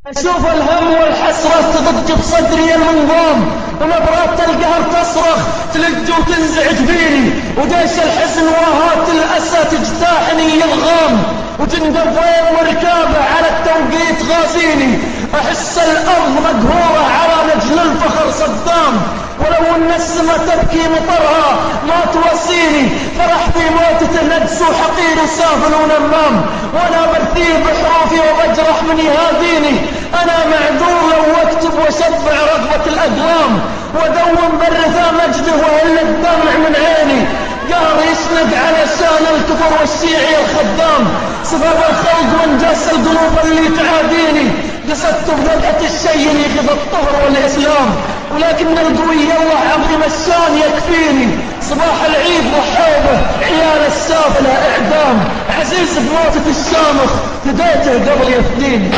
أشوف الهم والحسرة تضج بصدري المنظام، ونبرات القهر تصرخ تلج وتنزعج فيني، وديش الحزن وهات الأسى تجتاحني الغام، وجند الضير وركابه على التوقيت غازيني. أحس الأرض مقهورة على نجل الفخر صدام، ولو ان السما تبكي مطرها ما توصيني. فرح في موتته نجس وحقير وسافل ونمام، وانا برثيه بحروفي وبجرح من يهاديني. انا معذور لو اكتب واشبع رغبة الاقلام، وادون برثا مجده واهل الدمع من عيني. قهر يشنق علشان الكفر والشيعي الخدام، سبب الخلق وانجاس القلوب اللي تعاديني. قصدت بذبحة الشين يخذ الطهر والإسلام، ولكن القوي الله عظيم الشان يكفيني. صباح العيد ضحوبه عيال السافلة إعدام، عزيز بموتة الشامخ فديته قبل يفديني.